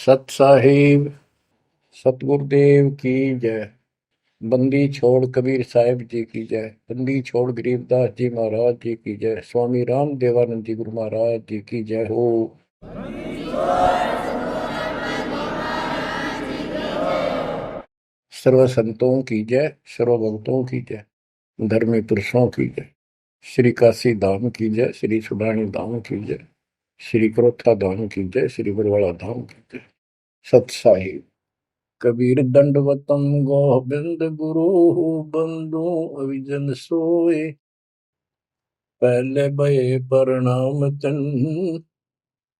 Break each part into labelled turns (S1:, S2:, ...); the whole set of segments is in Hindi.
S1: सत साहिब सतगुरुदेव की जय। बंदी छोड़ कबीर साहिब जी की जय। बंदी छोड़ गरीबदास जी महाराज जी की जय। स्वामी राम देवानंद जी गुरु महाराज जी की जय हो। सर्व संतों की जय, सर्व भक्तों की जय, धर्मी पुरुषों की जय। श्री काशी धाम की जय, श्री सुडानी धाम की जय, श्री क्रोथा धाम की जय, श्री बरवाड़ा धाम की जय। सत साहिब। कबीर दंडवतम गोविंद गुरु बंधु अविजन सोए। पहले भये प्रणाम तन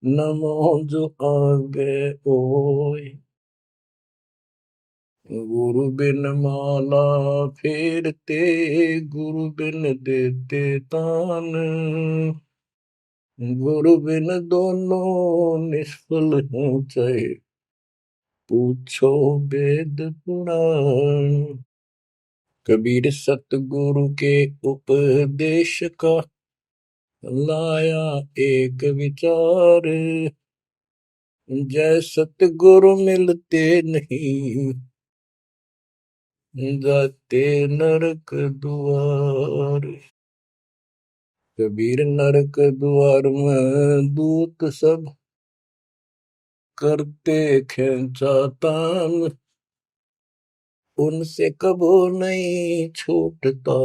S1: नमो जो आगे ओए। गुरु बिन माला फेरते, गुरु बिन देते तान, गुरु बिन दोनों निष्फल हैं चाहे पूछो वेद पुराण। कबीर सतगुरु के उपदेश का लाया एक विचार। जय सतगुरु मिलते नहीं, जाते नरक द्वार। कबीर नरक द्वार में दूत सब करते खेचा तान, उनसे कबो नहीं छूटता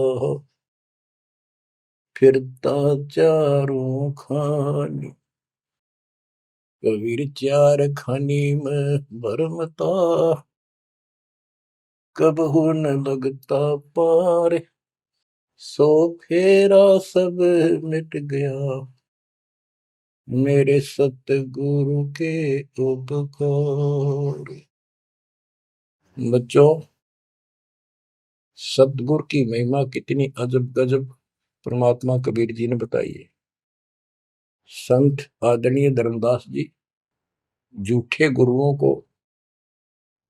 S1: फिरता चारों खानी। कबीर चार खानी में भरमता, कबहू न लगता पार। सो फेरा सब मिट गया, मेरे सतगुरु के उपकार। बच्चों, सतगुरु की महिमा कितनी अजब गजब परमात्मा कबीर जी ने बताई है। संत आदरणीय धर्मदास जी झूठे गुरुओं को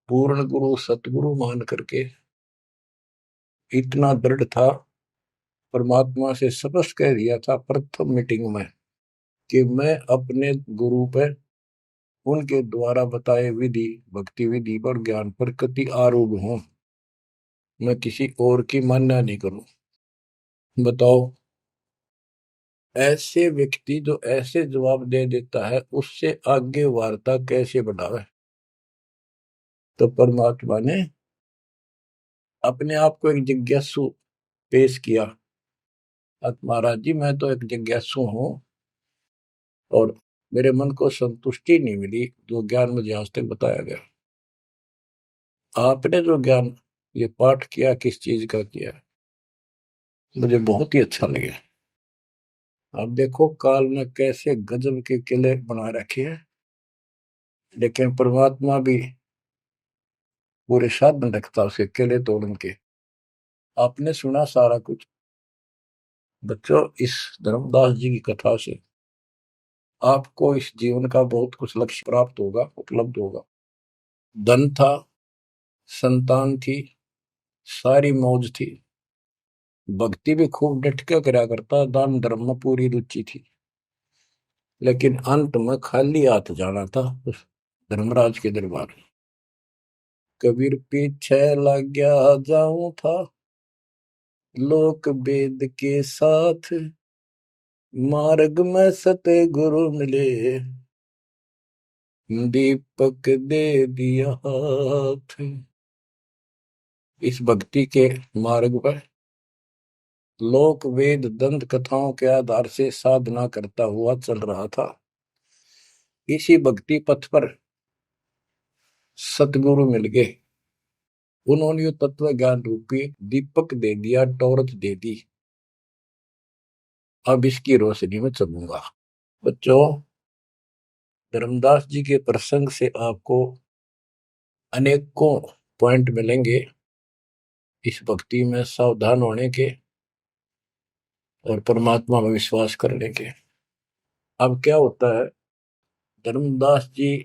S1: पूर्ण गुरु सतगुरु मान करके इतना दृढ़ था, परमात्मा से स्पष्ट कह दिया था प्रथम मीटिंग में कि मैं अपने गुरु पर उनके द्वारा बताए विधि भक्ति विधि पर ज्ञान पर कति आरूढ़ हूं। मैं किसी और की मान्य नहीं करूं। बताओ, ऐसे व्यक्ति जो ऐसे जवाब दे देता है उससे आगे वार्ता कैसे बढ़ावे। तो परमात्मा ने अपने आप को एक जिज्ञासु पेश किया। महाराज जी, मैं तो एक जिज्ञासु हूं और मेरे मन को संतुष्टि नहीं मिली जो ज्ञान मुझे आज तक बताया गया। आपने जो ज्ञान ये पाठ किया किस चीज का किया, मुझे बहुत ही अच्छा लगा। अब देखो काल ने कैसे गजब के किले बना रखे हैं, लेकिन परमात्मा भी पूरे साधन रखता उसके किले तोड़न के। आपने सुना सारा कुछ। बच्चों, इस धर्मदास जी की कथा से आपको इस जीवन का बहुत कुछ लक्ष्य प्राप्त होगा, उपलब्ध होगा। धन था, संतान थी, सारी मौज थी, भक्ति भी खूब डट के करा करता, दान धर्म में पूरी रुचि थी, लेकिन अंत में खाली हाथ जाना था उस धर्मराज के दरबार। कबीर पीछे लग गया जाऊं था, लोक वेद के साथ, मार्ग में सतगुरु मिले, दीपक दे दिया हाथ। इस भक्ति के मार्ग पर लोक वेद दंत कथाओं के आधार से साधना करता हुआ चल रहा था। इसी भक्ति पथ पर सतगुरु मिल गए। उन्होंने तत्व ज्ञान रूपी दीपक दे दिया, टॉर्च दे दी। अब इसकी रोशनी में चलूंगा। बच्चों, धर्मदास जी के प्रसंग से आपको अनेकों पॉइंट मिलेंगे इस भक्ति में सावधान होने के और परमात्मा में विश्वास करने के। अब क्या होता है, धर्मदास जी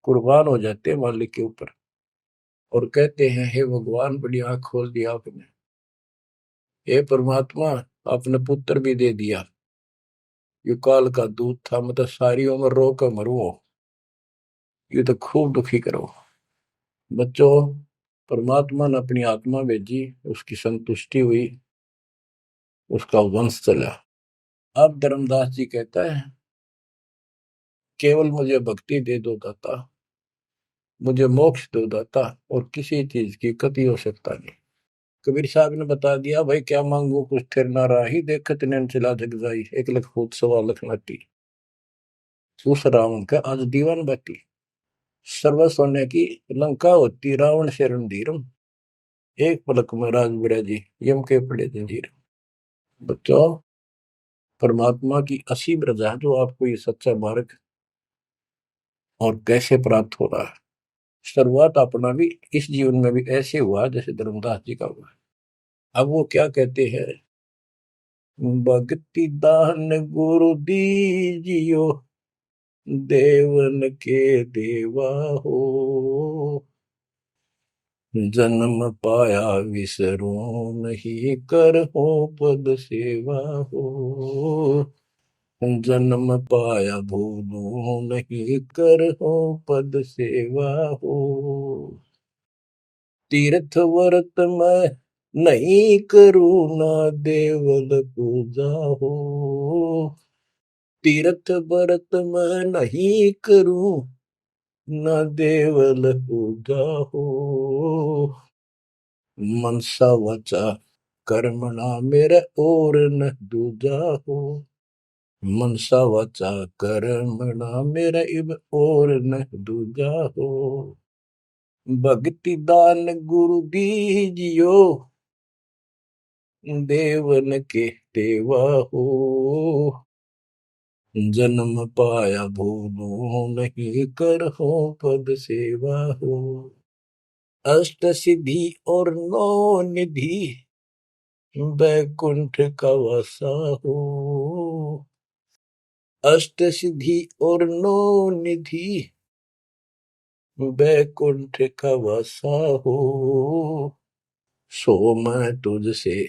S1: कुर्बान हो जाते हैं मालिक के ऊपर और कहते हैं, हे भगवान, बड़ी आंख खोल दिया आपने। हे परमात्मा, आपने पुत्र भी दे दिया। युकाल का दूध था, मतलब सारी उम्र रो कर मरो। ये तो खूब दुखी करो। बच्चों, परमात्मा ने अपनी आत्मा भेजी, उसकी संतुष्टि हुई, उसका वंश चला। अब धर्मदास जी कहता है, केवल मुझे भक्ति दे दो दाता, मुझे मोक्ष दो दाता, और किसी चीज की कति आवश्यकता नहीं। कबीर साहब ने बता दिया, भाई क्या मांगू कुछ थिर ना राही, देखत नैन चला जग जाई, 1 लाख फूट 1.25 लाख नाटी। उस रावण का आज दीवान बाटी, सर्व सोने की लंका होती, रावण से रणधीरम, एक पलक में राज बिड़ा जी, यम के पड़े जंजीर। बच्चों, परमात्मा की असीम रजा है जो आपको ये सच्चा मार्ग और कैसे प्राप्त हो रहा है। शुरुआत अपना भी इस जीवन में भी ऐसे हुआ जैसे धर्मदास जी का हुआ। अब वो क्या कहते हैं, भक्ति दान गुरु दीजियो, देवन के देवा हो, जन्म पाया विसरो नहीं, कर हो पद सेवा हो, जन्म पाया भूलो नहीं, कर हो पद सेवा हो, तीर्थ व्रत में नहीं करूँ ना, देवल पूजा हो, तीर्थ व्रत में नहीं करूँ ना, देवल पूजा हो, मनसा वचा कर्मणा मेरा और न दूजा हो, मनसा वचा कर्मणा मेरा इब और न दूजा हो, भक्ति दान गुरु दीजियो, देवन के देवा हो, जन्म पाया भूलो नहीं, कर हो पद सेवा हो, अष्ट सिद्धि और नौ निधि, बैकुंठ का वासा हो, अष्ट सिद्धि और नौ निधि, बैकुंठ का वासा हो, सो मैं तुझसे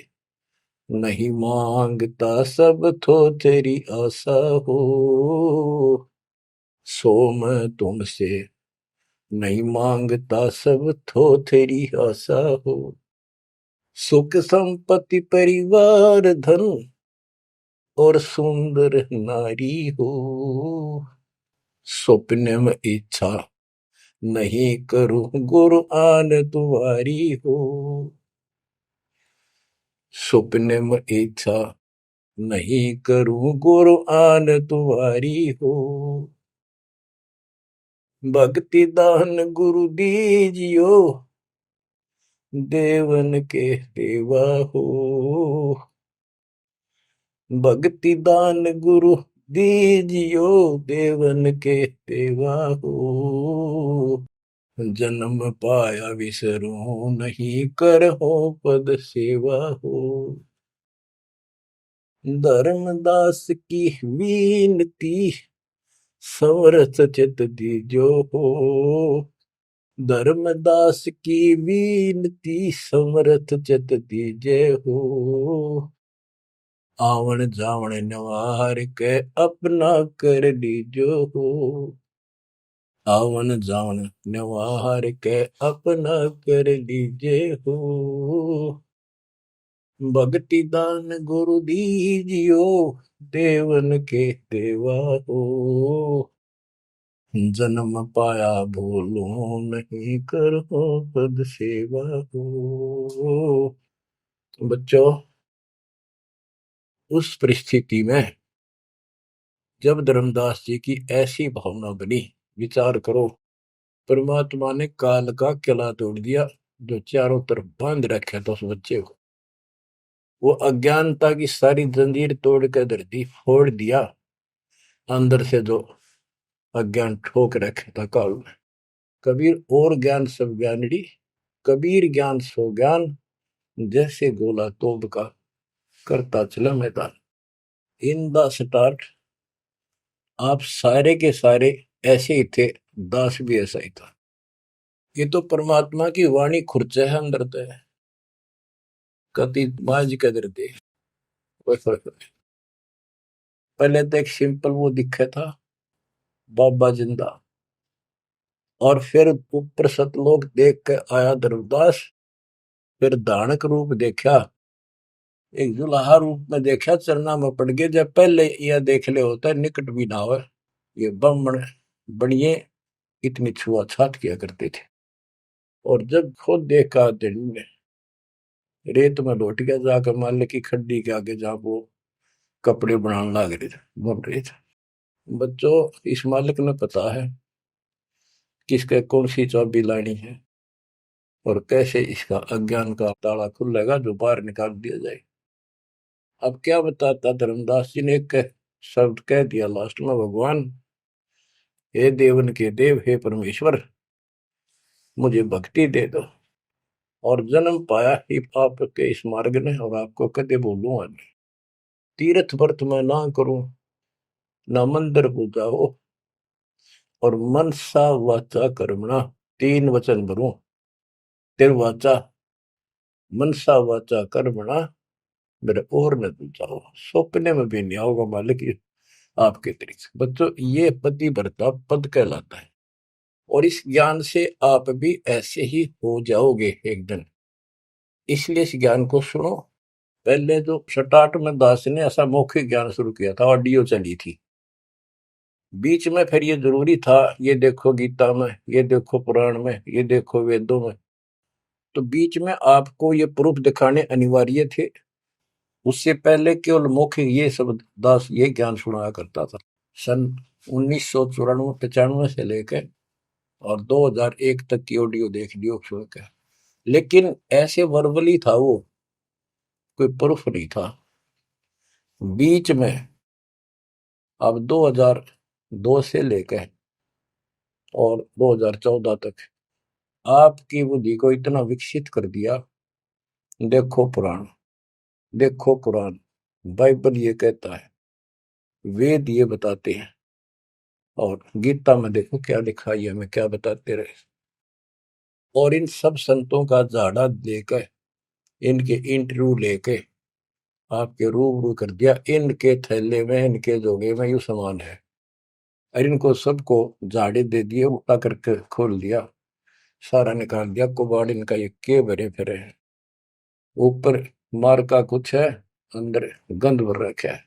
S1: नहीं मांगता, सब तो तेरी आशा हो, सो मैं तुमसे नहीं मांगता, सब तो तेरी आशा हो, सुख संपत्ति परिवार धन और सुंदर नारी हो, स्वप्न में इच्छा नहीं करूं, गुरु आन तुम्हारी हो, स्वप्न में इच्छा नहीं करूं, गुरु आन तुम्हारी हो, भक्ति दान गुरु दीजियो, देवन के देवा हो, भक्ति दान गुरु दीजियो, देवन के देवा हो, जन्म पाया विसरो नहीं, कर हो पद सेवा हो, धर्मदास की विनती, समरथ चित दीजो हो, धर्मदास की विनती, समरथ चित दीजे हो, आवन जावन नवार के अपना कर लीजो हो, आवन जावन नवार के अपना कर लीजे हो, भक्ति दान गुरु दीजियो, देवन के देवा हो, जन्म पाया भूलो नहीं, करो पद सेवा हो। बच्चों, उस परिस्थिति में जब धर्मदास जी की ऐसी भावना बनी, विचार करो, परमात्मा ने काल का किला तोड़ दिया जो चारों तरफ बांध रखा था उस बच्चे को, वो अज्ञानता की सारी जंजीर तोड़ कर धरती फोड़ दिया, अंदर से जो अज्ञान ठोक रखे था काल में। कबीर और ज्ञान सब ज्ञानड़ी, कबीर ज्ञान सो ज्ञान, जैसे गोला तोप का करता चला मैदान। इन द स्टार्ट आप सारे के सारे ऐसे ही थे, दास भी ऐसा ही था। ये तो परमात्मा की वाणी खुर्च है अंदर तो है, कति माज कदर दे। पहले तो एक सिंपल वो दिखा था, बाबा जिंदा, और फिर ऊपर सतलोक देख के आया धर्मदास, फिर धानक रूप देखा, एक जुलाहा रूप में देखा, चरना में पड़ गए। जब पहले यह देख ले होता है निकट भी ना हो, ये ब्राह्मण बनिए इतनी छुआछात किया करते थे। और जब खुद देखा दिन में रेत में लौट गया, जाकर मालिक की खड्डी के आगे जहां वो कपड़े बनाने लग रहे थे, बन रहे थे। बच्चों, इस मालिक ने पता है किसके कौन सी चाबी लानी है और कैसे इसका अज्ञान का ताला खुलेगा जो बाहर निकाल दिया जाए। अब क्या बताता धर्मदास जी ने, एक शब्द कह दिया लास्ट में, भगवान हे देवन के देव, हे परमेश्वर, मुझे भक्ति दे दो और जन्म पाया ही आपके इस मार्ग ने, और आपको कदे बोलूं आज, तीर्थ व्रत में ना करूं, ना मंदिर पूजा हो, और मनसा वाचा कर्मणा, तीन वचन भरूं, तिरवाचा मनसा वाचा कर्मणा, मेरे और न दूजा हो, सपने में भी नहीं आओगे मालिक आपके तरीके। बच्चों, ये पति भरता पद कहलाता है, और इस ज्ञान से आप भी ऐसे ही हो जाओगे एक दिन। इसलिए इस ज्ञान को सुनो। पहले जो स्टार्ट में दास ने ऐसा मौखिक ज्ञान शुरू किया था, ऑडियो चली थी, बीच में फिर ये जरूरी था, ये देखो गीता में, ये देखो पुराण में, ये देखो वेदों में, तो बीच में आपको ये प्रूफ दिखाने अनिवार्य थे। उससे पहले केवल मौखिक ये सब दास ये ज्ञान सुनाया करता था। सन 1994-95 से लेकर और 2001 तक की ऑडियो देख लियो सुन के, लेकिन ऐसे वर्बली था वो, कोई प्रूफ नहीं था। बीच में अब 2002 से लेकर और 2014 तक आपकी बुद्धि को इतना विकसित कर दिया। देखो पुराण, देखो कुरान, बाइबल ये कहता है, वेद ये बताते हैं, और गीता में देखो क्या लिखा है, हमें क्या बताते रहे। और इन सब संतों का झाड़ा लेकर, इनके इंटरव्यू लेके आपके रूबरू कर दिया, इनके थैले में, इनके जोगे में यू सामान है, और इनको सबको झाड़े दे दिए, उठा करके खोल दिया, सारा निकाल दिया कुबाड़ इनका, ये के भरे फिरे हैं, ऊपर मार का कुछ है, अंदर गंध भर रखा है।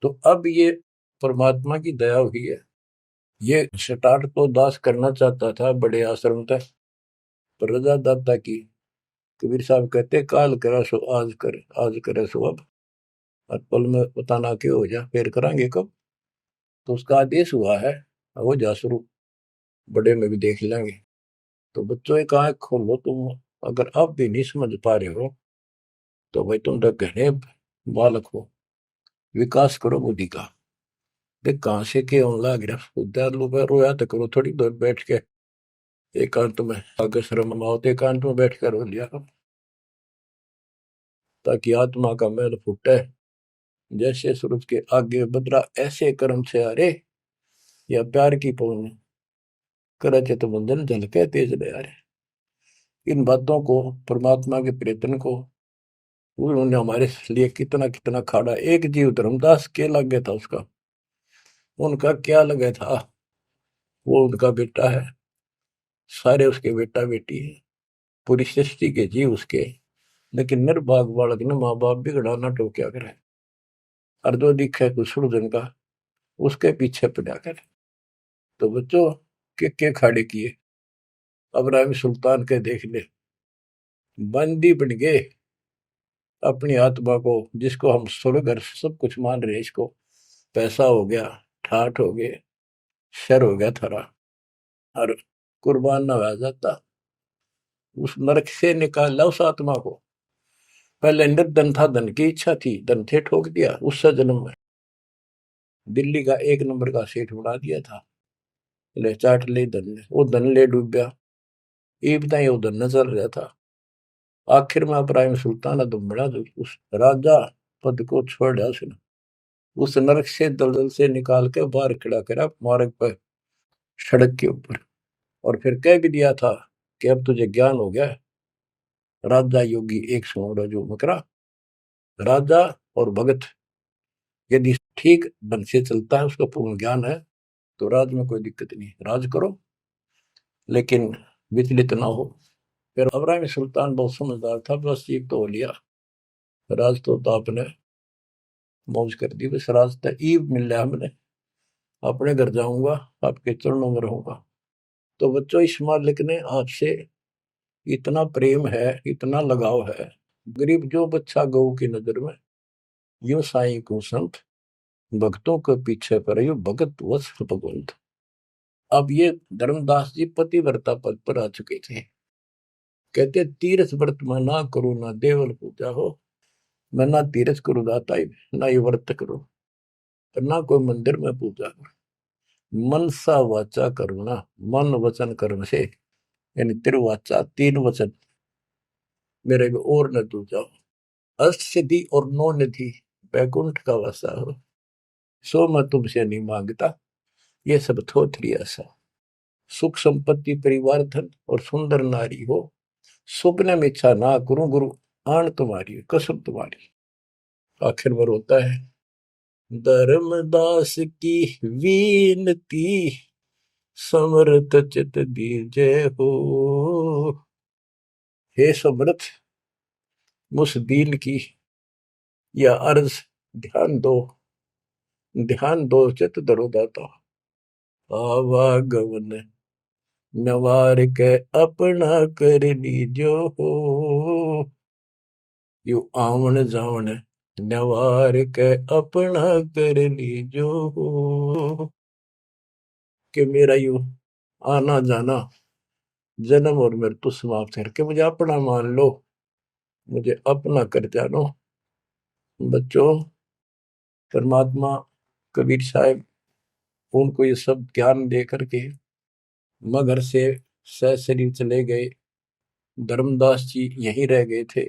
S1: तो अब ये परमात्मा की दया हुई है। ये स्टार्ट तो दास करना चाहता था बड़े आश्रम तक, पर रजा दाता की। कबीर साहब कहते, काल करा सो आज कर, आज करे सो अब, और पल में पता ना क्यों हो जा, फिर करांगे कब। तो उसका आदेश हुआ है, हो जा शुरू, बड़े में भी देख लेंगे। तो बच्चों एक आंख खोलो तुम, अगर अब भी नहीं समझ पा रहे हो तो भाई तुम तो घने बालक हो, विकास करो बुद्धि का। देख कहां से के होने लग रहा, उद्यालु पर रोया तो करो थोड़ी देर बैठ के, एकांत में आगे शर्म आओ तो एकांत में बैठ कर रो लिया करो, ताकि आत्मा का मैल फूटे। जैसे सूरज के आगे बदरा, ऐसे कर्म से अरे, या प्यार की पौन करे चित बंधन झलके तेज ले आ रहे। इन बातों को, परमात्मा के प्रेतन को, उन्होंने हमारे लिए कितना कितना खाड़ा। एक जीव धर्मदास के लगे था उसका, उनका क्या लगे था, वो उनका बेटा है, सारे उसके बेटा बेटी है, पूरी सृष्टि के जीव उसके। लेकिन निर्भाग बालक ने माँ बाप बिगड़ाना टोक्या करे, और जो दिखे कुछ जन का उसके पीछे पड़ा करे। तो बच्चों, के खाड़े किए, अब्राहिम सुल्तान के देख ले, बंदी बन गए अपनी आत्मा को, जिसको हम स्वर्ग और सब कुछ मान रहे, इसको पैसा हो गया, ठाठ हो गए, शर हो गया थारा, और कुर्बान ना हो जाता, उस नरक से निकाला उस आत्मा को। पहले निर्धन था, धन की इच्छा थी, धन थे ठोक दिया, उस जन्म में दिल्ली का एक नंबर का सेठ बना दिया था, ले चाट ले धन ने, वो धन ले डूब गया, ये बताइए वो धन न चल रहा था। आखिर में इब्राहिम सुल्तान अदम बड़ा, जो उस राजा पद को छोड़ा उसने, उस नरक से दलदल से निकाल के बाहर खड़ा करा मार्ग पर, सड़क के ऊपर, और फिर कह भी दिया था कि अब तुझे ज्ञान हो गया। राजा योगी एक सुनो जो मकरा, राजा और भगत यदि ठीक ढंग से चलता है, उसका पूर्ण ज्ञान है, तो राज में कोई दिक्कत नहीं, राज करो। लेकिन विचलित ना हो। फिर इब्राहिम सुल्तान बहुत समझदार था, बस ये तो हो लिया, राज तो आपने मौज कर दी, बस रास्ता ईब मिल रहा हमने, अपने घर जाऊंगा, आपके चरणों में रहूंगा। तो बच्चों, इस मालिक ने आपसे इतना प्रेम है, इतना लगाव है, गरीब जो बच्चा गऊ की नजर में, यो साईं को संत, भक्तों के पीछे पर यो भगत वत्स भगवंत। अब ये धर्मदास जी पतिव्रता पद पर आ चुके थे। कहते तीर्थ व्रत में ना करो ना देवल पूजा हो, मैं ना तीर्थ करूँ दाता ना ये व्रत करो, और ना कोई मंदिर में पूजा करो। मनसा वाचा करुणा, मन वचन कर्म से, यानी तिरुवाचा, तीन वचन मेरे को और न तू जाओ, अष्ट सिद्धि और नौ निधि बैकुंठ का वासा हो, सो मैं तुमसे नहीं मांगता, ये सब थोथरी ऐसा। सुख संपत्ति परिवार धन और सुंदर नारी हो, स्वप्न में इच्छा ना करूं गुरु, आन तुम्हारी कसम तुम्हारी। आखिर में रोता है, धर्मदास की वीनती, समर्थ चित दीजे हो। हे समर्थ, मुझ दीन की या अर्ज ध्यान दो, ध्यान दो चित धरो दाता। आवागमन नवार के अपना कर लीजो हो, यू आवन जावन नवार के अपना कर लीजो हो। कि मेरा यू आना जाना, जन्म और मृत्यु समाप्त करके मुझे अपना मान लो, मुझे अपना कर जानो। बच्चों, परमात्मा कबीर साहब उनको ये सब ज्ञान दे करके मगर से सशरीर चले गए। धर्मदास जी यहीं रह गए थे।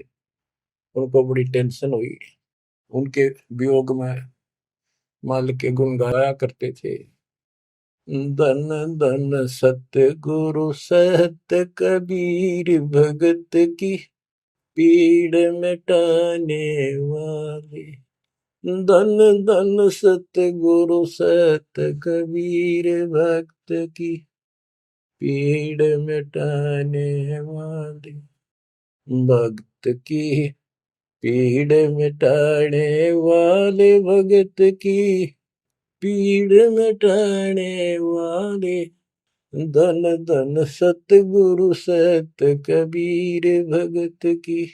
S1: उनको बड़ी टेंशन हुई। उनके वियोग में मालिक के गुण गाया करते थे। धन धन सत्य गुरु सत्य कबीर, भगत की पीड़ मिटाने वाले। धन धन सत्य गुरु सत्य कबीर, भक्त की पीड़ मिटाने वाले। भक्त की पीड़ मिटाने वाले, भगत की पीड़ मिटाने वाले। धन धन सतगुरु सत्य कबीर, भगत की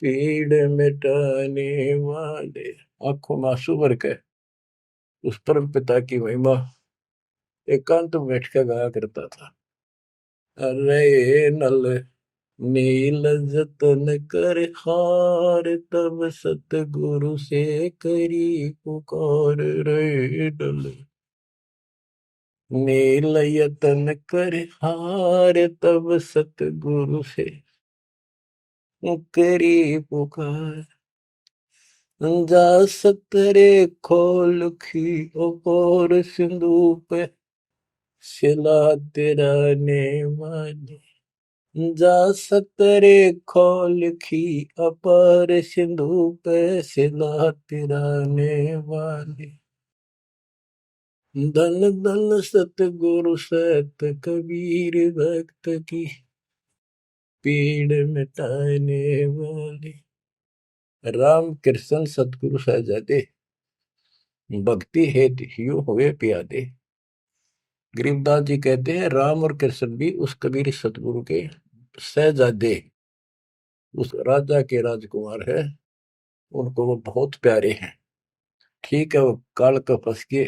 S1: पीड़ मिटाने वाले। आंखों में आंसू भर के उस परम पिता की महिमा एकांत में बैठ कर गाया करता था। अरे नल नील जतन कर हार, तब सतगुरु से करी पुकार। रे नल नील यतन कर हार, तब सतगुरु से करी पुकार। जा सतरे खोल खी और सिंधु पे, सिला तेरा ने माने। जा सतरे खोल खी अपार, सिंधु पे सिला तिराने वाले। धन धन सतगुरु सत कबीर, भक्त की पीड़ मिटाने वाले। राम कृष्ण सतगुरु सहजादे, भक्ति हेतु ह्यू हुए प्यादे। गरीबदास जी कहते हैं राम और कृष्ण भी उस कबीर सतगुरु के सहजादे, उस राजा के राजकुमार है, उनको वो बहुत प्यारे हैं। ठीक है, वो काल का फंस के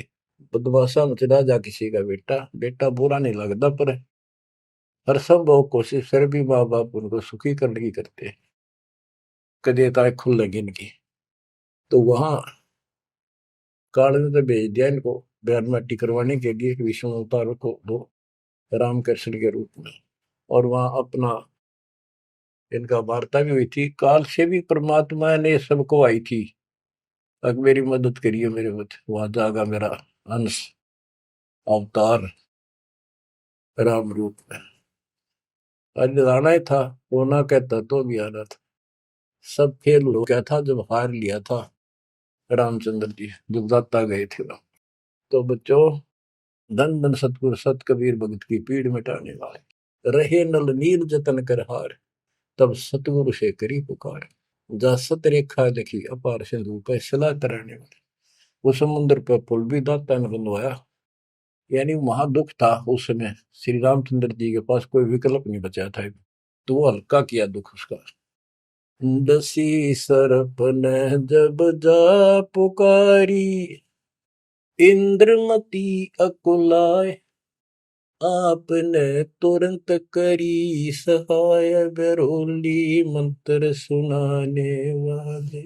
S1: बदमाशा मच राजा किसी का बेटा, बेटा बुरा नहीं लगता, पर हर संभव कोशिश फिर भी माँ बाप उनको सुखी करने की करते हैं, कदे ताए खुल लगी इनकी। तो वहां काल ने तो भेज दिया इनको बयान माटी करवाने के लिए विष्णु अवतार को, वो रामकृष्ण के रूप में। और वहां अपना इनका वार्ता भी हुई थी। काल से भी परमात्मा ने सबको आई थी, अब मेरी मदद करिए, मेरे मत वहां जागा मेरा अंश अवतार राम रूप में। आज आना ही था, वो ना कहता तो भी आना था। सब फेल हो गया था जब हार लिया था रामचंद्र जी, जब दाता गए थे राम। तो बच्चों, धन धन सतगुरु सत कबीर, भगत की पीड़ मिटाने वाले। रहे नल नील जतन कर हार, तब सतगुरु से करी पुकार। जा सत रेखा लिखी अपार सिंधु पे सला तराने वाले। वो समुद्र पे पुल भी दाता ने बनवाया। यानी वहां दुख था उस समय, श्री रामचंद्र जी के पास कोई विकल्प नहीं बचा था, तो वो हल्का किया दुख उसका। दसी सरप ने जब जा पुकारी, इंद्रमती अकुलाय, आपने तुरंत करी सहाय, बरोली मंत्र सुनाने वाले।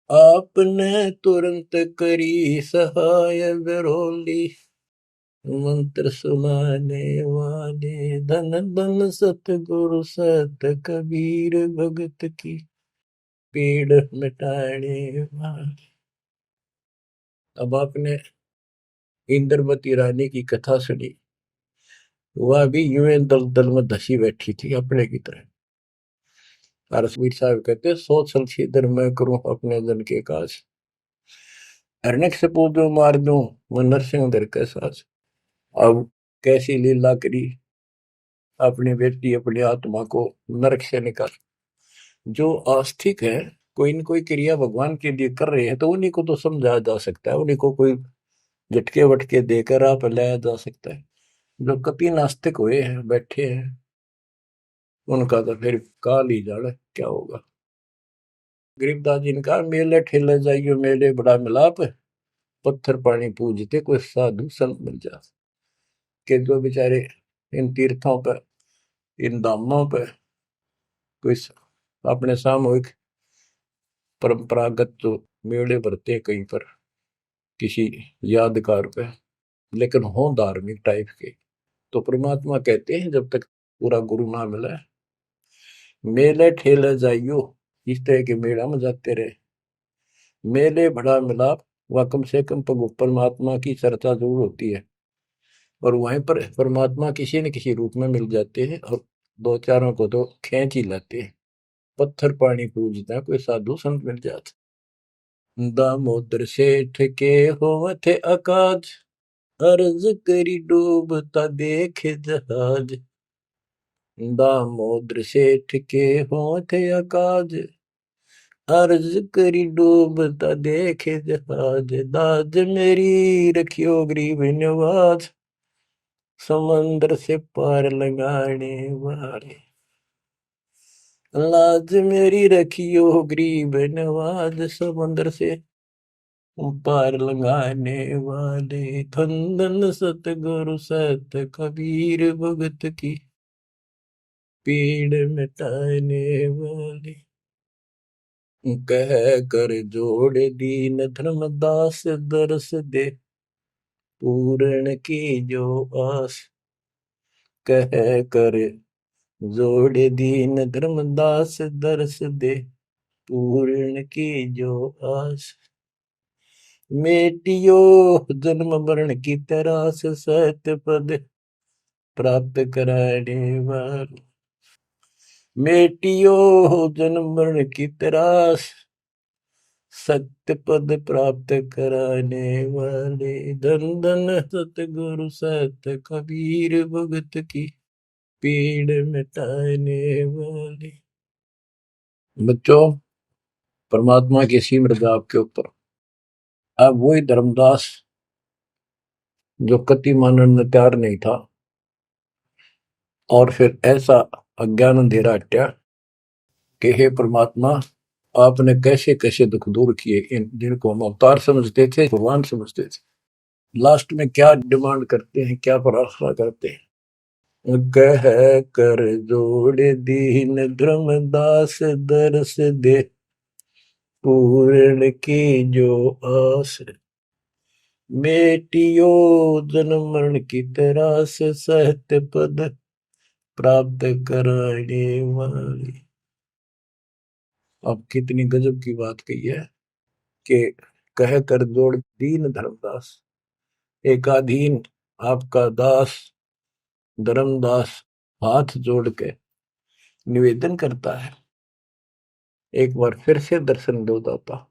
S1: आपने तुरंत करी सहाय, बरोली मंत्र सुनाने वाले। धन धन सतगुरु सत कबीर, भगत की पीड़ मिटाने वाले। अब आपने इंद्रमती रानी की कथा सुनी, वह भी यूं दल दल में धसी बैठी थी अपने की तरह। रसवीर साहब कहते, सोच छलछीदर मैं करूं अपने जन के काज, हरनेक से पूजो मार दूं मैं नरसिंह दर के साज। अब कैसी लीला करी, अपनी बेटी अपनी आत्मा को नरक से निकाल। जो आस्तिक है, कोई न कोई क्रिया भगवान के लिए कर रहे हैं, तो उन्हीं को तो समझाया जा सकता है, उन्हीं को कोई झटके वटके देकर आप लाया जा सकता है। जो कति नास्तिक हुए हैं, बैठे हैं, उनका तो फिर काल ही जाने क्या होगा। गरीबदास जी ने कहा, मेले ठेले जाइयो मेले बड़ा मिलाप, पत्थर पानी पूजते कोई साधु संत मिल जा। के जो बेचारे इन तीर्थों पर, इन धामों पर कोई अपने सामूहिक परंपरागत जो मेले भरते हैं कहीं पर किसी यादगार पे, लेकिन हो धार्मिक टाइप के, तो परमात्मा कहते हैं जब तक पूरा गुरु ना मिला, मेले ठेले जाइयो, इस तरह के मेला में जाते रहे, मेले बड़ा मिलाप, वह कम से कम परमात्मा की चर्चा जरूर होती है, और वहीं पर परमात्मा किसी न किसी रूप में मिल जाते हैं, और दो चारों को तो खींच ही लाते हैं। पत्थर पानी पूजता है कोई साधु संत मिल जाते। दामोदर सेठ के होवत अकाज, अर्ज करी डूबता देखे जहाज। दामोदर सेठ के होवत अकाज, अर्ज करी डूबता देखे जहाज। दाज मेरी रखियो गरीब नवाज, समंदर से पार लगाने वाले। लाज मेरी रखियो गरीब नवाज, समंदर से पार लगाने वाले। धन सतगुरु सत कबीर, भगत की पीड़ मिटाने वाले। कह कर जोड़ दीन धर्मदास, दरस दे पूर्ण की जो आस। कह कर जोड़ दीन धर्मदास, दरस दे पूर्ण की जो आस। मेटियो जन्म मरण की तरास, सत्य पद प्राप्त कराने वाले। मेटियो जन्म मरण की तरास, सत्य पद प्राप्त कराने वाले। धन धन सतगुरु सत कबीर, भगत की पीड़ मिटाने वाले। बच्चों, परमात्मा की सी मृदा आपके ऊपर। अब वही धर्मदास जो कति मानने में तैयार नहीं था, और फिर ऐसा अज्ञान अंधेरा हटा कि हे परमात्मा, आपने कैसे कैसे दुख दूर किए, इन जिनको हम अवतार समझते थे, भगवान समझते थे, लास्ट में क्या डिमांड करते हैं, क्या प्रार्थना करते हैं। कह कर जोड़ दीन धर्मदास, दरस दे पूर्ण की जो आस। मेटियो जन्म मरण की तरास, सहत पद प्राप्त कराने वाली। अब कितनी गजब की बात कही है कि कह कर जोड़ दीन धर्मदास, एक अधीन आपका दास धर्मदास हाथ जोड़ के निवेदन करता है, एक बार फिर से दर्शन दो दाता,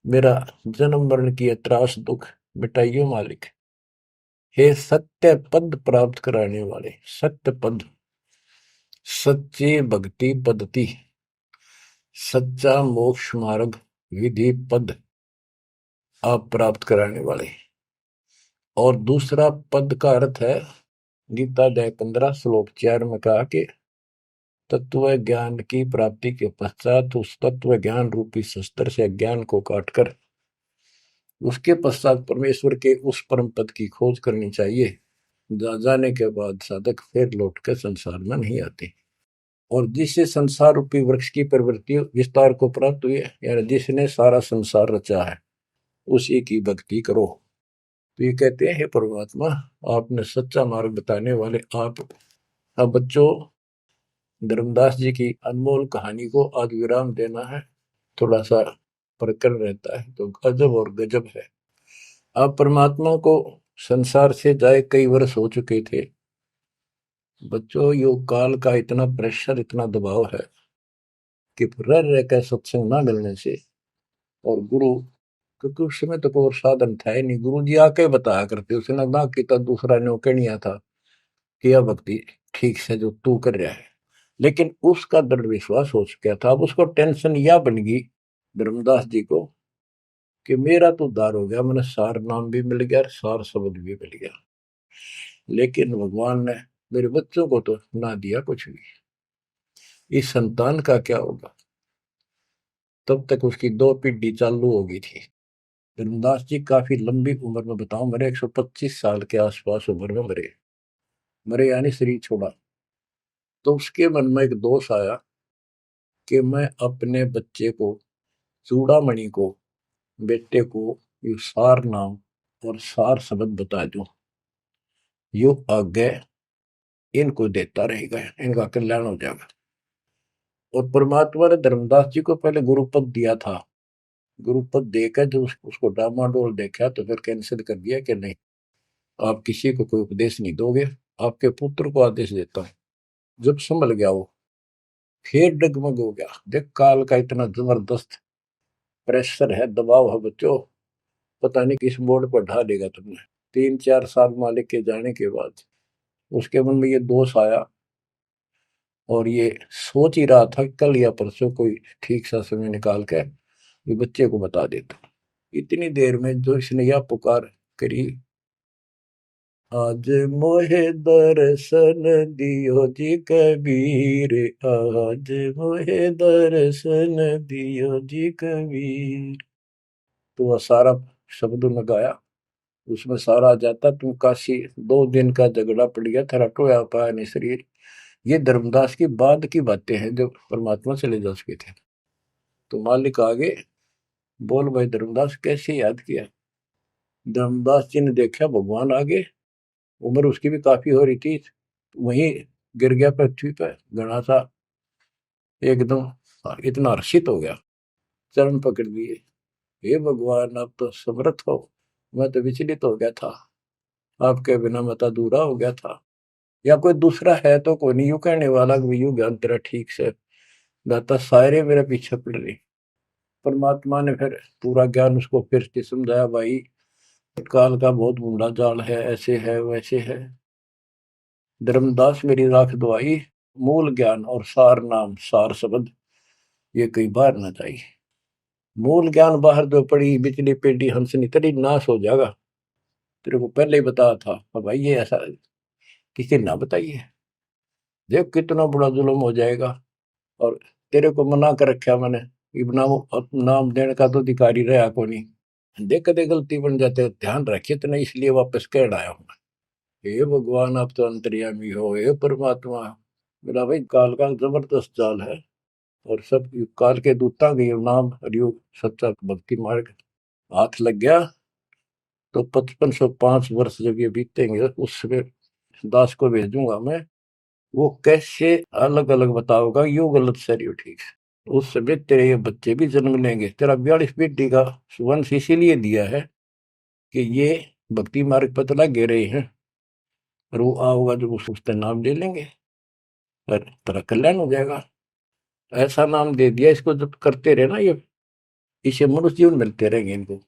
S1: मेरा जन्म मरण की त्रास दुख मिटाइयो मालिक। हे सत्य पद प्राप्त कराने वाले, सत्य पद, सच्ची भक्ति पद्धति, सच्चा मोक्ष मार्ग विधि पद आप प्राप्त कराने वाले। और दूसरा पद का अर्थ है, गीता अध्याय 15 श्लोक 4 में कहा कि तत्व ज्ञान की प्राप्ति के पश्चात उस तत्व ज्ञान रूपी शस्त्र से ज्ञान को काटकर उसके पश्चात परमेश्वर के उस परम पद की खोज करनी चाहिए। जाने के बाद साधक फिर लौट कर संसार में नहीं आते। और जिससे संसार रूपी वृक्ष की प्रवृत्ति विस्तार को प्राप्त हुई है, यानी जिसने सारा संसार रचा है, उसी की भक्ति करो। तो ये कहते हैं, हे परमात्मा, आपने सच्चा मार्ग बताने वाले आप। अब बच्चों, धर्मदास जी की अनमोल कहानी को आज विराम देना है। थोड़ा सा प्रकरण रहता है तो गजब और गजब है। आप परमात्मा को संसार से जाए कई वर्ष हो चुके थे। बच्चों, योग काल का इतना प्रेशर, इतना दबाव है कि रह रह कर सत्संग ना मिलने से, और गुरु, क्योंकि उस समय तो कोई और साधन था ही नहीं, गुरु जी आके बताया करते, उसने ना किया दूसरा न्यों नहीं था कि यह भक्ति ठीक से जो तू कर रहा है। लेकिन उसका दृढ़ विश्वास हो चुका था। अब उसको टेंशन यह बन गई धर्मदास जी को कि मेरा तो उद्धार हो गया, मैंने सार नाम भी मिल गया, सार शब्द भी मिल गया, लेकिन भगवान ने मेरे बच्चों को तो ना दिया कुछ भी। इस संतान का क्या होगा? तब तक उसकी 2 पीढ़ी चालू हो गई थी। धर्मदास जी काफी लंबी उम्र में, बताऊं, मेरे 125 साल के आसपास उम्र में मरे। मरे यानी शरीर छोड़ा। तो उसके मन में एक दोष आया कि मैं अपने बच्चे को, चूड़ामणि को, बेटे को ये सार नाम और सार शब्द बता दूं, यो आगे इनको देता रहेगा, इनका कल्याण हो जाएगा। और परमात्मा ने धर्मदास जी को पहले गुरुपद दिया था। गुरुपद देकर जो उसको डामाडोल देखा तो फिर कैंसिल कर दिया कि नहीं, आप किसी को कोई उपदेश नहीं दोगे, आपके पुत्र को आदेश देता हूं। जब संभल गया वो, फिर डगमग हो गया। देख, काल का इतना जबरदस्त प्रेशर है, दबाव है बच्चों, पता नहीं किस मोड़ पर ढा देगा तुमने। 3-4 साल मालिक के जाने के बाद उसके मन में ये दोष आया, और ये सोच ही रहा था कल या परसों कोई ठीक सा समय निकाल कर ये बच्चे को बता देता। इतनी देर में जो इसने यह पुकार करी, आज मोहे दर्शन दियो जी कबीर, आज मोहे दर्शन दियो जी कबीर। तो वह सारा शब्दों में गाया, उसमें सारा आ जाता, तुम काशी 2 दिन का झगड़ा पड़ गया, तेरा टोया पाया नहीं शरीर। ये धर्मदास की बाद की बातें हैं, जब परमात्मा चले जा चुके थे। तो मालिक आगे बोल, भाई धर्मदास कैसे याद किया? धर्मदास जी ने देखा भगवान आगे, उम्र उसकी भी काफी हो रही थी, वहीं गिर गया पृथ्वी पर घना सा, एकदम इतना हर्षित हो गया, चरण पकड़ लिए। हे भगवान, आप तो समर्थ हो, मैं तो विचलित हो गया था, आपके बिना मैं तो अधूरा हो गया था। या कोई दूसरा है तो कोई नहीं, यूं कहने वाला कि यूं ज्ञान तेरा ठीक से दाता, सारे मेरे पीछे पड़ रही। परमात्मा ने फिर पूरा ज्ञान उसको फिर से समझाया, भाई काल का बहुत बूढ़ा जाल है, ऐसे है वैसे है। धर्मदास मेरी राख दवाई, मूल ज्ञान और सार नाम सार शब्द ये कहीं बाहर ना जाए। मूल ज्ञान बाहर जो पड़ी, बिचली पेटी हंसनी तेरी नाश हो जाएगा। तेरे को पहले ही बताया था। अब भाई ये ऐसा किसी ना बताइए, देख कितना बड़ा जुल्म हो जाएगा। और तेरे को मना कर रखा मैंने, नाम नाम देने का तो अधिकारी रहा को नहीं। देख कदे गलती बन जाते, ध्यान रखे तो नहीं, इसलिए वापस कह आया हूं। हे भगवान, आप तो अंतर्यामी हो, हे परमात्मा। मेरा भाई काल का जबरदस्त जाल है, और सब काल के दूता के नाम हरियोग सच्चा भक्ति मार्ग हाथ लग गया तो 5505 वर्ष जब ये बीतेंगे, उस समय दास को भेजूंगा मैं, वो कैसे अलग अलग बताओगा, यू गलत सही ठीक है। उस समय तेरे ये बच्चे भी जन्म लेंगे। तेरा 42 पीढ़ी का वंश इसीलिए दिया है कि ये भक्ति मार्ग पर तो लगे रहे हैं, और वो आओगा जो उसका नाम ले लेंगे और तेरा कल्याण हो जाएगा। ऐसा नाम दे दिया, इसको जब करते रहे ना, ये इसे मनुष्य जीवन मिलते रहेंगे इनको।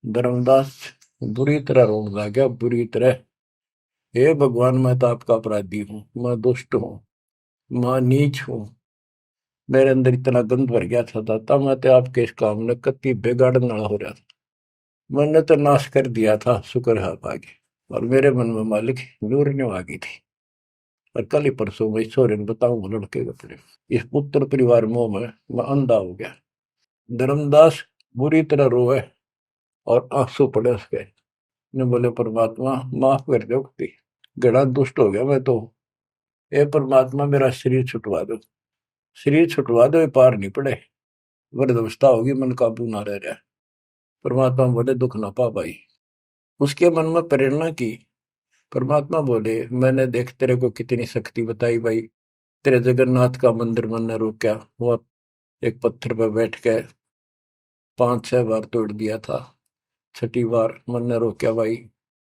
S1: धर्मदास बुरी तरह रोने लगा, बुरी तरह। हे भगवान, मैं तो आपका अपराधी हूँ, मैं दुष्ट हूँ, मैं नीच हूँ। मेरे अंदर इतना गंद भर गया था दाता, मैं तो आपके इस काम ने कति बिगाड़ने वाला हो रहा था। मैंने तो नाश कर दिया था, शुक्र है आप आगे। और मेरे मन में मालिक नूरने आ गई थी। और कल ही परसों में ईश्वर ने बताऊं लड़के के अपने इस पुत्र परिवार मोह में मैं अंधा हो गया। धर्मदास बुरी तरह रोए और आंसू पड़े उसके। ने बोले परमात्मा माफ कर दो, गड़ा दुष्ट हो गया मैं तो। ए परमात्मा मेरा शरीर छुटवा दो, शरीर छुटवा दो, ये पार नहीं पड़े, वृद्धावस्था होगी, मन काबू ना रह रहा। परमात्मा बोले दुख ना पा भाई। उसके मन में प्रेरणा की। परमात्मा बोले मैंने देख तेरे को कितनी शक्ति बताई भाई। तेरे जगन्नाथ का मंदिर मैंने रोका, वो एक पत्थर पर बैठ के 5-6 बार तोड़ दिया था, छठी बार मैंने रोका भाई।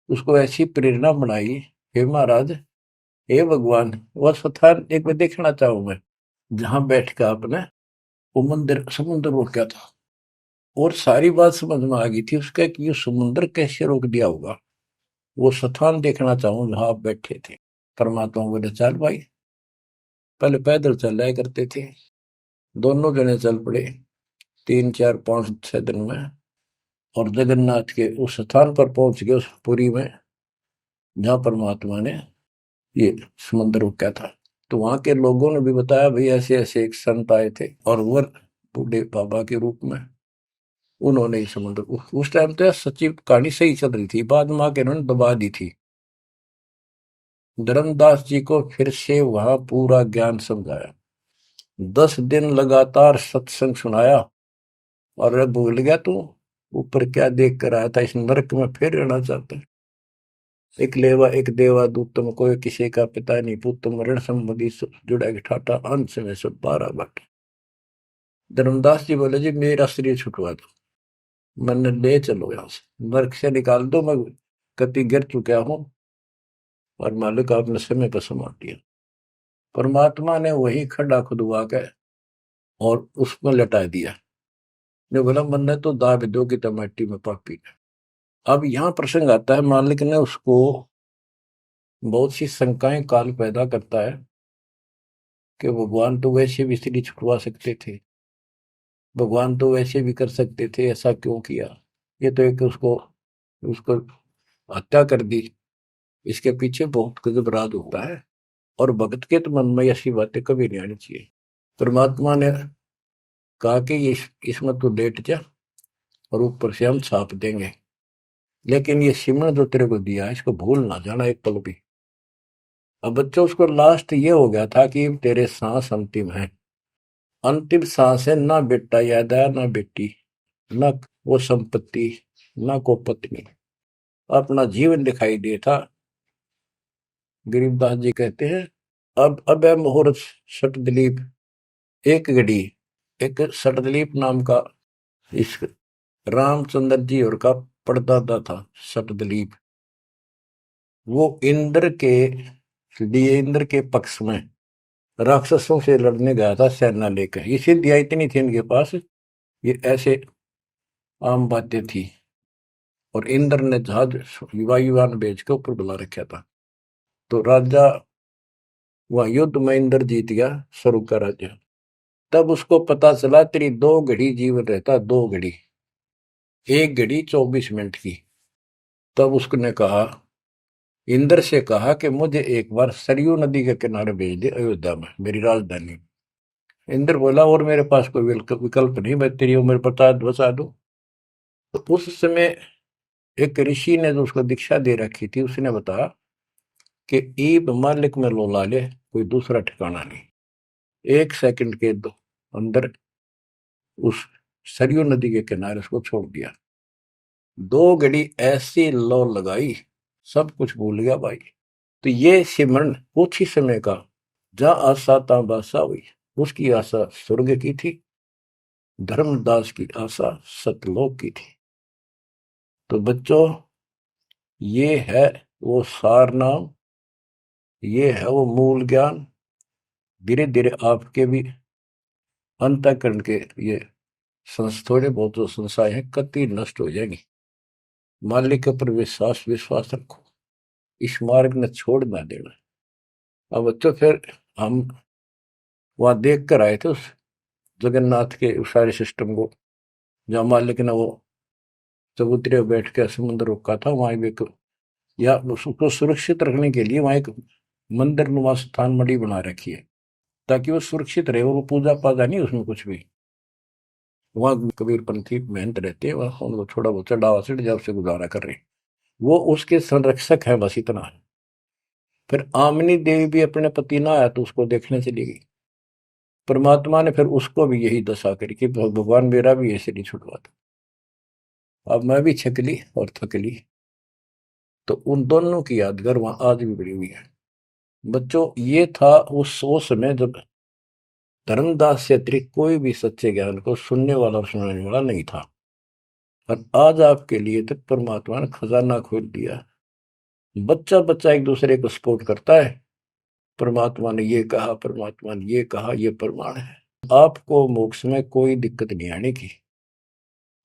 S1: उसको ऐसी प्रेरणा बनाई, हे महाराज, हे भगवान, वह स्थान एक बार देखना चाहूं मैं जहां बैठ के आपने वो मंदिर समुद्र रोका था। और सारी बात समझ में आ गई थी उसका कि ये समुद्र कैसे रोक दिया होगा। वो स्थान देखना चाहूं जहां आप बैठे थे। परमात्मा बोले चल भाई। पहले पैदल चल रहा करते थे, दोनों जने चल पड़े 3-4-5-6 दिन में। और जगन्नाथ के उस स्थान पर पहुंच गए, उस पुरी में जहां परमात्मा ने ये समुद्र रोका था। तो वहां के लोगों ने भी बताया भाई ऐसे ऐसे एक संत आए थे और वो बूढ़े बाबा के रूप में उन्होंने ही समुद्र उस टाइम तो सच्ची कहानी सही चल रही थी, बाद में आके उन्होंने दबा दी थी। धर्मदास जी को फिर से वहां पूरा ज्ञान समझाया, 10 दिन लगातार सत्संग सुनाया। और अब भूल गया तू ऊपर क्या देख कर आया था, इस नरक में फिर रहना चाहता है। एक लेवा एक देवा दूत तुम कोई किसी का पिता नहीं पूत तुम ऋण संबंधी जुड़ा के ठाटा अंश में सब 12 बाटे। धर्मदास जी बोले जी मेरा शरीर छुटवा दो, मैंने ले चलो यहाँ से, नरक से निकाल दो, मैं कति गिर चुका हूँ और मालिक आपने समय पर संभाल दिया। परमात्मा ने वही खड्डा खुदवा के और उसमें लटा दिया। जो बोला मैंने तो दाब दो की टमाटी में पापी। अब यहाँ प्रसंग आता है, मालिक ने उसको बहुत सी शंकाएं काल पैदा करता है कि भगवान तो वैसे भी स्त्री छुड़वा सकते थे, भगवान तो वैसे भी कर सकते थे, ऐसा क्यों किया। ये तो एक उसको उसको हत्या कर दी। इसके पीछे बहुत गजब राज होता है। और भगत के तो मन में ऐसी बातें कभी नहीं आनी चाहिए। परमात्मा ने कहा कि इसमें तो लेट जा और ऊपर से हम छाप देंगे, लेकिन ये सिमरन जो तेरे को दिया इसको भूल ना जाना एक पल भी। अब बच्चों उसको लास्ट ये हो गया था कि तेरे सांस अंतिम है, अंतिम सांस है, ना बेटा याद आया ना बेटी, ना वो संपत्ति, ना को पत्नी, अपना जीवन दिखाई दे था। गरीबदास जी कहते हैं अब है मुहूर्त सटदलीप एक घड़ी। एक सटदलीप नाम का इस रामचंद्र जी और का परदादा था सटदलीप। वो इंद्र के लिए इंद्र के पक्ष में राक्षसों से लड़ने गया था सेना लेकर। ये सिद्धियां इतनी थी इनके पास, ये ऐसे आम बातें थी। और इंद्र ने जहाज वायुयान भेज के ऊपर बुला रखा था। तो राजा वहां युद्ध में इंद्र जीत गया, स्वर्ग का राजा। तब उसको पता चला तेरी 2 घड़ी जीवन रहता, 2 घड़ी, 1 घड़ी 24 मिनट की। तब उसने कहा, इंद्र से कहा कि मुझे एक बार सरयू नदी के किनारे भेज दे अयोध्या में, मेरी राजधानी। इंद्र बोला और मेरे पास कोई विकल्प नहीं, मैं तेरी उम्र बता दूं। तो उस समय एक ऋषि ने जो उसको दीक्षा दे रखी थी उसने बताया कि ईब मालिक में लोला ले, कोई दूसरा ठिकाना नहीं। 1 सेकंड के अंदर उस सरयू नदी के किनारे उसको छोड़ दिया। 2 घड़ी ऐसी लो लगाई, सब कुछ भूल गया भाई। तो ये सिमरन कुछ ही समय का, जहां आशा ता बासा हुई। उसकी आशा स्वर्ग की थी, धर्मदास की आशा सतलोक की थी। तो बच्चों ये है वो सार नाम, ये है वो मूल ज्ञान। धीरे धीरे आपके भी अंतःकरण के ये थोड़े बहुत जो संशय है कति नष्ट हो जाएंगी। मालिक के ऊपर विश्वास विश्वास रखो, इस मार्ग ने छोड़ ना देना। अब तो फिर हम वहां देख कर आए थे उस जगन्नाथ के उस सारे सिस्टम को, जहाँ मालिक ने वो चबूतरे बैठ के समुद्र रोका था, वहां भी एक, या उसको सुरक्षित रखने के लिए वहां एक मंदिर नुमा स्थान मणि बना रखी है, ताकि वो सुरक्षित रहे और वो पूजा पाजा नहीं उसमें कुछ भी। वहां कबीरपंथी मेहनत रहते हैं, वहां उनको थोड़ा बहुत चढ़ावा चढ़ जाओ से गुजारा कर रहे हैं, वो उसके संरक्षक है, बस इतना है। फिर आमनी देवी भी अपने पति ना आया तो उसको देखने चली गई। परमात्मा ने फिर उसको भी यही दशा करी कि भगवान मेरा भी ऐसे नहीं छुड़वाता। अब मैं भी छकली और थकली, तो उन दोनों की यादगार वहां आज भी बड़ी हुई है। बच्चों, ये था उस समय जब धर्मदास से अतिरिक्त कोई भी सच्चे ज्ञान को सुनने वाला और सुनाने वाला नहीं था, और आज आपके लिए तो परमात्मा ने खजाना खोल दिया। बच्चा बच्चा एक दूसरे को सपोर्ट करता है, परमात्मा ने ये कहा, परमात्मा ने ये कहा, ये प्रमाण है। आपको मोक्ष में कोई दिक्कत नहीं आने की।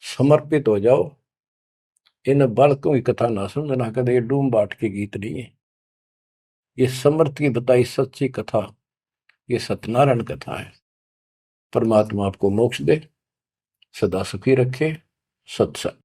S1: समर्पित हो जाओ। इन बालकों की कथा ना समझना कदे, ये डूम बाट के गीत नहीं है, ये समर्थ की बताई सच्ची कथा, ये सत्यनारायण कथा है। परमात्मा आपको मोक्ष दे, सदा सुखी रखे। सत्संग।